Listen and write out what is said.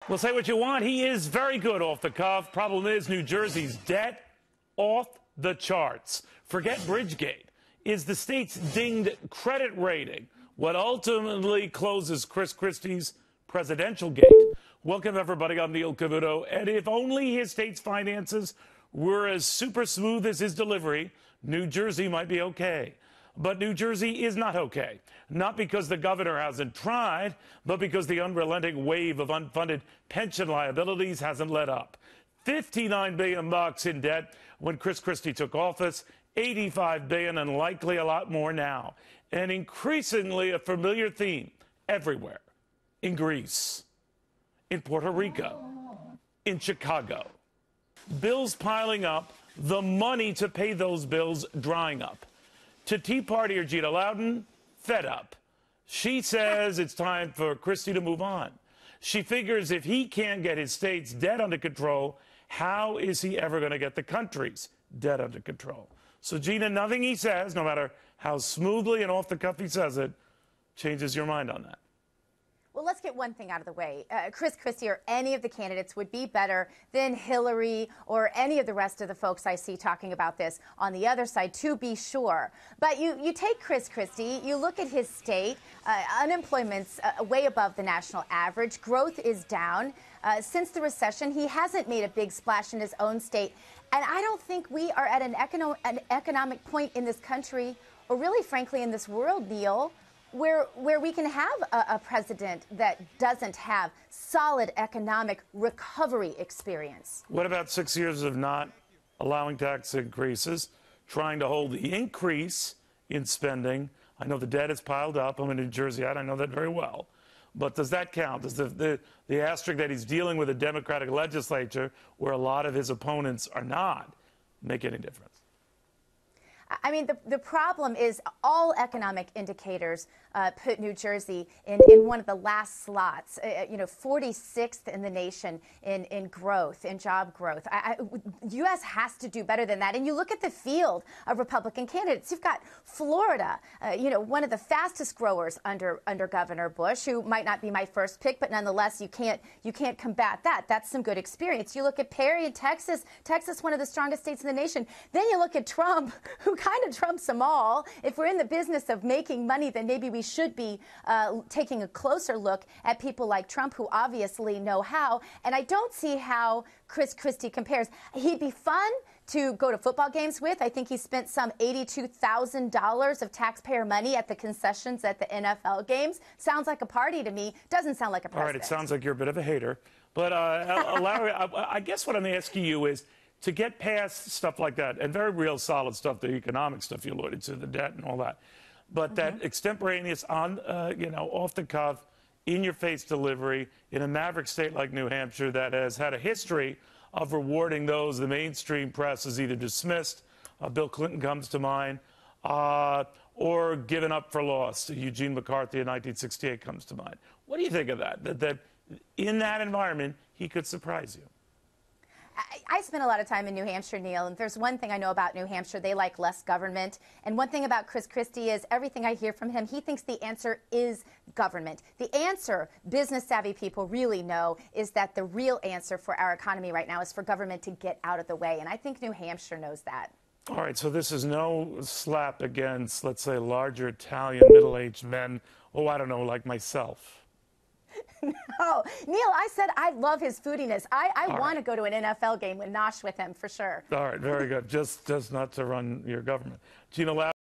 Well, say what you want. He is very good off the cuff. Problem is, New Jersey's debt off the charts. Forget Bridgegate. Is the state's dinged credit rating what ultimately closes Chris Christie's presidential gate? Welcome, everybody. I'm Neil Cavuto. And if only his state's finances were as super smooth as his delivery, New Jersey might be okay. But New Jersey is not okay. Not because the governor hasn't tried, but because the unrelenting wave of unfunded pension liabilities hasn't let up. $59 billion in debt when Chris Christie took office, $85 billion and likely a lot more now. And increasingly a familiar theme everywhere. In Greece, in Puerto Rico, in Chicago. Bills piling up, the money to pay those bills drying up. To Tea Partier Gina Loudon, fed up. She says it's time for Christie to move on. She figures if he can't get his state's debt under control, how is he ever going to get the country's debt under control? So, Gina, nothing he says, no matter how smoothly and off the cuff he says it, changes your mind on that. Well, let's get one thing out of the way. Chris Christie or any of the candidates would be better than Hillary or any of the rest of the folks I see talking about this on the other side, to be sure. But you take Chris Christie, you look at his state, unemployment's way above the national average, growth is down. Since the recession, he hasn't made a big splash in his own state. And I don't think we are at an economic point in this country, or really, frankly, in this world, Neil, where we can have a president that doesn't have solid economic recovery experience. What about 6 years of not allowing tax increases, trying to hold the increase in spending? I know the debt is piled up. I'm in New Jersey. I know that very well. But does that count? Does the asterisk that he's dealing with a Democratic legislature where a lot of his opponents are not make any difference? I mean, the problem is all economic indicators put New Jersey in one of the last slots, 46th in the nation in growth, in job growth. U.S. has to do better than that. And you look at the field of Republican candidates. You've got Florida, one of the fastest growers under Governor Bush, who might not be my first pick, but nonetheless, you can't combat that. That's some good experience. You look at Perry in Texas, one of the strongest states in the nation. Then you look at Trump, who kind of trumps them all. If we're in the business of making money, then maybe we should be taking a closer look at people like Trump, who obviously know how. And I don't see how Chris Christie compares. He'd be fun to go to football games with. I think he spent some $82,000 of taxpayer money at the concessions at the NFL games. Sounds like a party to me. Doesn't sound like a president. All right, it sounds like you're a bit of a hater. But Larry, I guess what I'm asking you is, to get past stuff like that, and very real solid stuff, the economic stuff you alluded to, the debt and all that, but that extemporaneous, off the cuff, in-your-face delivery in a maverick state like New Hampshire that has had a history of rewarding those the mainstream press has either dismissed, Bill Clinton comes to mind, or given up for lost. Eugene McCarthy in 1968 comes to mind. What do you think of that? That in that environment, he could surprise you? I spent a lot of time in New Hampshire, Neil, and there's one thing I know about New Hampshire. They like less government. And one thing about Chris Christie is everything I hear from him, he thinks the answer is government. The answer, business-savvy people really know, is that the real answer for our economy right now is for government to get out of the way. And I think New Hampshire knows that. All right, so this is no slap against, let's say, larger Italian middle-aged men, I don't know, like myself. No, Neil, I said I love his foodiness. I want to go to an NFL game with Nosh with him for sure. All right, very good. Just not to run your government. Gina